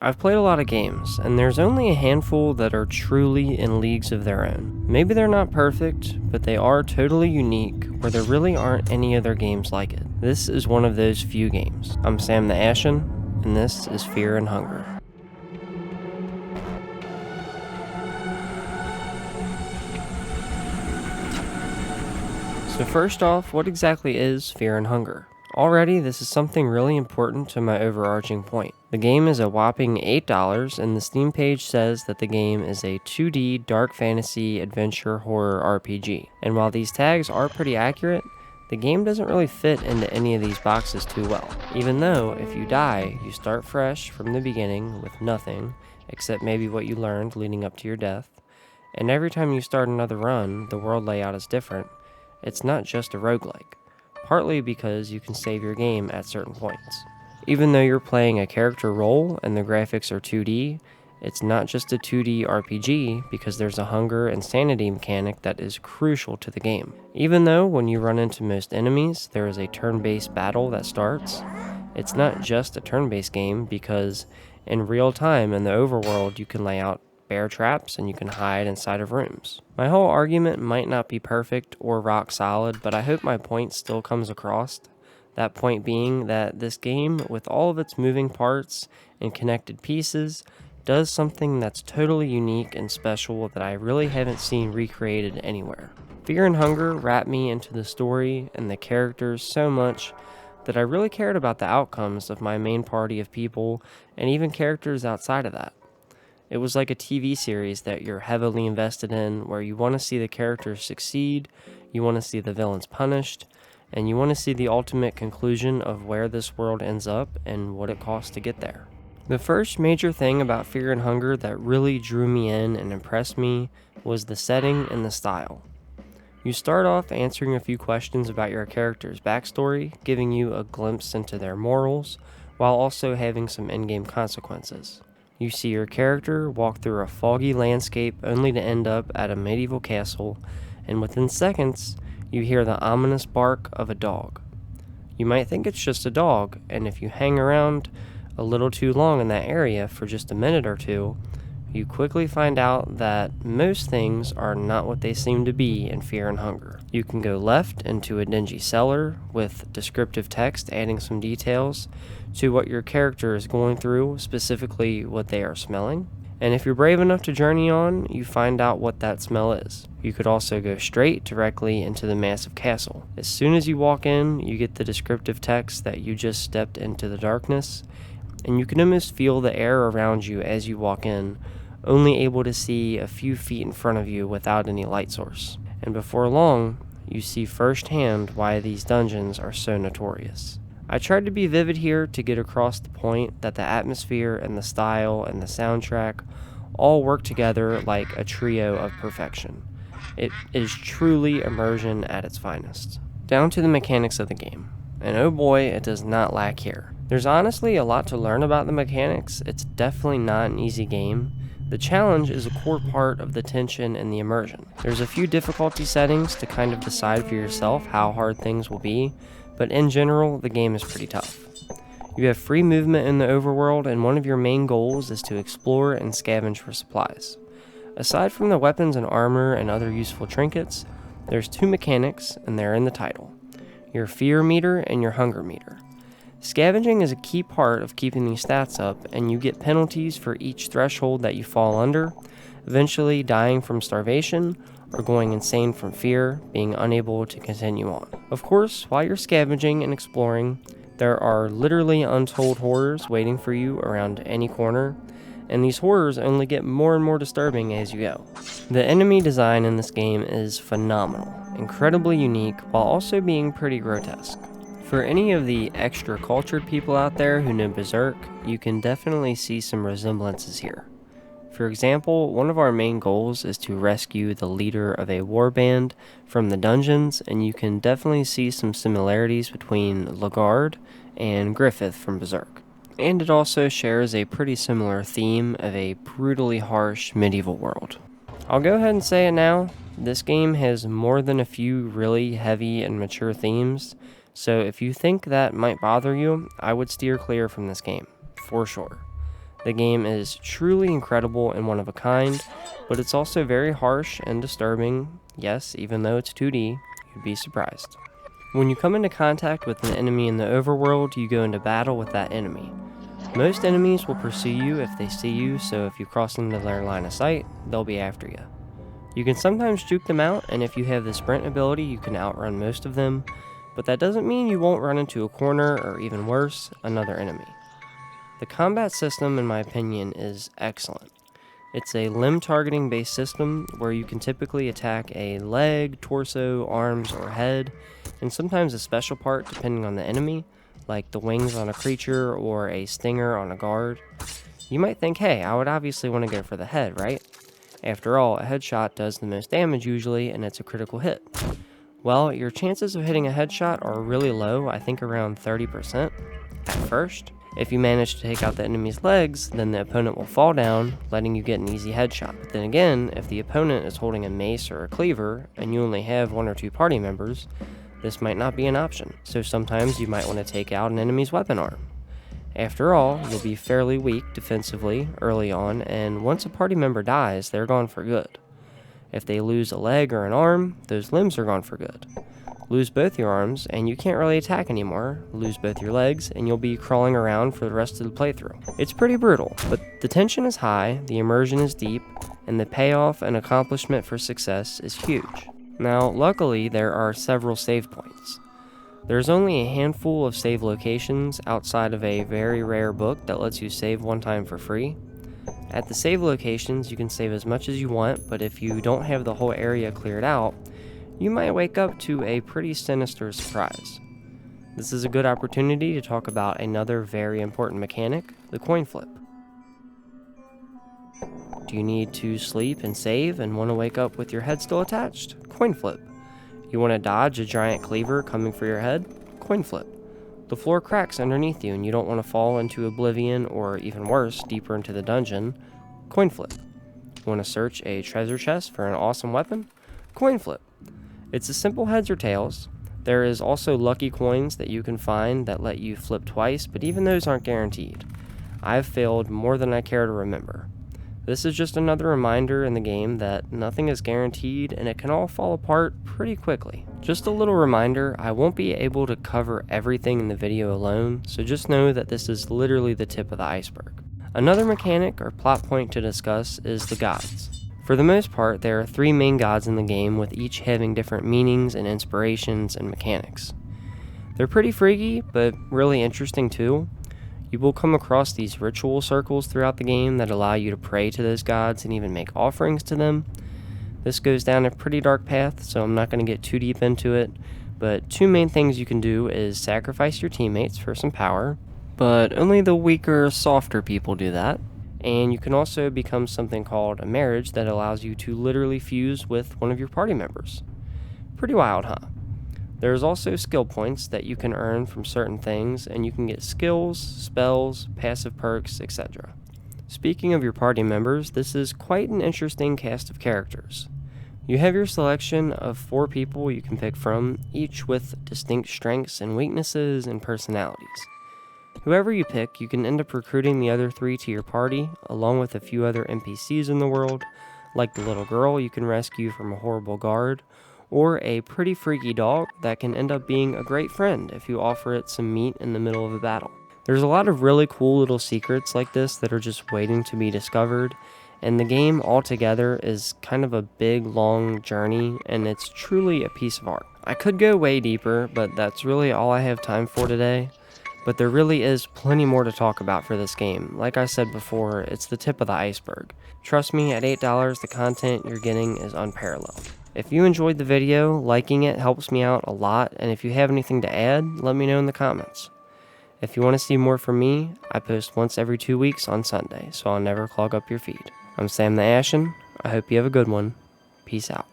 I've played a lot of games, and there's only a handful that are truly in leagues of their own. Maybe they're not perfect, but they are totally unique, where there really aren't any other games like it. This is one of those few games. I'm Sam the Ashen, and this is Fear and Hunger. So first off, what exactly is Fear and Hunger? Already, this is something really important to my overarching point. The game is a whopping $8, and the Steam page says that the game is a 2D dark fantasy adventure horror RPG. And while these tags are pretty accurate, the game doesn't really fit into any of these boxes too well. Even though, if you die, you start fresh from the beginning with nothing, except maybe what you learned leading up to your death. And every time you start another run, the world layout is different. It's not just a roguelike. Partly because you can save your game at certain points. Even though you're playing a character role and the graphics are 2D, it's not just a 2D RPG because there's a hunger and sanity mechanic that is crucial to the game. Even though when you run into most enemies, there is a turn-based battle that starts, it's not just a turn-based game because in real time in the overworld you can lay out bear traps and you can hide inside of rooms. My whole argument might not be perfect or rock solid, but I hope my point still comes across. That point being that this game, with all of its moving parts and connected pieces, does something that's totally unique and special that I really haven't seen recreated anywhere. Fear and Hunger wrapped me into the story and the characters so much that I really cared about the outcomes of my main party of people and even characters outside of that. It was like a TV series that you're heavily invested in, where you want to see the characters succeed, you want to see the villains punished, and you want to see the ultimate conclusion of where this world ends up and what it costs to get there. The first major thing about Fear and Hunger that really drew me in and impressed me was the setting and the style. You start off answering a few questions about your character's backstory, giving you a glimpse into their morals, while also having some in-game consequences. You see your character walk through a foggy landscape only to end up at a medieval castle, and within seconds, you hear the ominous bark of a dog. You might think it's just a dog, and if you hang around a little too long in that area for just a minute or two, you quickly find out that most things are not what they seem to be in Fear and Hunger. You can go left into a dingy cellar with descriptive text adding some details to what your character is going through, specifically what they are smelling. And if you're brave enough to journey on, you find out what that smell is. You could also go straight directly into the massive castle. As soon as you walk in, you get the descriptive text that you just stepped into the darkness, and you can almost feel the air around you as you walk in, only able to see a few feet in front of you without any light source. And before long, you see firsthand why these dungeons are so notorious. I tried to be vivid here to get across the point that the atmosphere and the style and the soundtrack all work together like a trio of perfection. It is truly immersion at its finest. Down to the mechanics of the game. And oh boy, it does not lack here. There's honestly a lot to learn about the mechanics. It's definitely not an easy game. The challenge is a core part of the tension and the immersion. There's a few difficulty settings to kind of decide for yourself how hard things will be, but in general, the game is pretty tough. You have free movement in the overworld, and one of your main goals is to explore and scavenge for supplies. Aside from the weapons and armor and other useful trinkets, there's two mechanics, and they're in the title: your fear meter and your hunger meter. Scavenging is a key part of keeping these stats up, and you get penalties for each threshold that you fall under, eventually dying from starvation or going insane from fear, being unable to continue on. Of course, while you're scavenging and exploring, there are literally untold horrors waiting for you around any corner, and these horrors only get more and more disturbing as you go. The enemy design in this game is phenomenal, incredibly unique, while also being pretty grotesque. For any of the extra cultured people out there who know Berserk, you can definitely see some resemblances here. For example, one of our main goals is to rescue the leader of a warband from the dungeons, and you can definitely see some similarities between Lagarde and Griffith from Berserk. And it also shares a pretty similar theme of a brutally harsh medieval world. I'll go ahead and say it now, this game has more than a few really heavy and mature themes, so if you think that might bother you, I would steer clear from this game, for sure. The game is truly incredible and one of a kind, but it's also very harsh and disturbing. Yes, even though it's 2D, you'd be surprised. When you come into contact with an enemy in the overworld, you go into battle with that enemy. Most enemies will pursue you if they see you, so if you cross into their line of sight, they'll be after you. You can sometimes juke them out, and if you have the sprint ability, you can outrun most of them, but that doesn't mean you won't run into a corner, or even worse, another enemy. The combat system, in my opinion, is excellent. It's a limb targeting based system where you can typically attack a leg, torso, arms, or head, and sometimes a special part depending on the enemy, like the wings on a creature or a stinger on a guard. You might think, hey, I would obviously want to go for the head, right? After all, a headshot does the most damage usually, and it's a critical hit. Well, your chances of hitting a headshot are really low, I think around 30% at first. If you manage to take out the enemy's legs, then the opponent will fall down, letting you get an easy headshot. But then again, if the opponent is holding a mace or a cleaver, and you only have 1 or 2 party members, this might not be an option. So sometimes you might want to take out an enemy's weapon arm. After all, you'll be fairly weak defensively early on, and once a party member dies, they're gone for good. If they lose a leg or an arm, those limbs are gone for good. Lose both your arms, and you can't really attack anymore. Lose both your legs, and you'll be crawling around for the rest of the playthrough. It's pretty brutal, but the tension is high, the immersion is deep, and the payoff and accomplishment for success is huge. Now, luckily, there are several save points. There's only a handful of save locations outside of a very rare book that lets you save one time for free. At the save locations, you can save as much as you want, but if you don't have the whole area cleared out, you might wake up to a pretty sinister surprise. This is a good opportunity to talk about another very important mechanic, the coin flip. Do you need to sleep and save and want to wake up with your head still attached? Coin flip. You want to dodge a giant cleaver coming for your head? Coin flip. The floor cracks underneath you and you don't want to fall into oblivion or even worse, deeper into the dungeon? Coin flip. You want to search a treasure chest for an awesome weapon? Coin flip. It's a simple heads or tails. There is also lucky coins that you can find that let you flip twice, but even those aren't guaranteed. I've failed more than I care to remember. This is just another reminder in the game that nothing is guaranteed and it can all fall apart pretty quickly. Just a little reminder, I won't be able to cover everything in the video alone, so just know that this is literally the tip of the iceberg. Another mechanic or plot point to discuss is the gods. For the most part, there are 3 main gods in the game, with each having different meanings and inspirations and mechanics. They're pretty freaky, but really interesting too. You will come across these ritual circles throughout the game that allow you to pray to those gods and even make offerings to them. This goes down a pretty dark path, so I'm not going to get too deep into it, but 2 main things you can do is sacrifice your teammates for some power, but only the weaker, softer people do that. And you can also become something called a marriage that allows you to literally fuse with one of your party members. Pretty wild, huh? There's also skill points that you can earn from certain things, and you can get skills, spells, passive perks, etc. Speaking of your party members, this is quite an interesting cast of characters. You have your selection of 4 people you can pick from, each with distinct strengths and weaknesses and personalities. Whoever you pick, you can end up recruiting the other 3 to your party, along with a few other NPCs in the world, like the little girl you can rescue from a horrible guard, or a pretty freaky dog that can end up being a great friend if you offer it some meat in the middle of a battle. There's a lot of really cool little secrets like this that are just waiting to be discovered, and the game altogether is kind of a big, long journey, and it's truly a piece of art. I could go way deeper, but that's really all I have time for today. But there really is plenty more to talk about for this game. Like I said before, it's the tip of the iceberg. Trust me, at $8, the content you're getting is unparalleled. If you enjoyed the video, liking it helps me out a lot, and if you have anything to add, let me know in the comments. If you want to see more from me, I post once every 2 weeks on Sunday, so I'll never clog up your feed. I'm Sam the Ashen. I hope you have a good one. Peace out.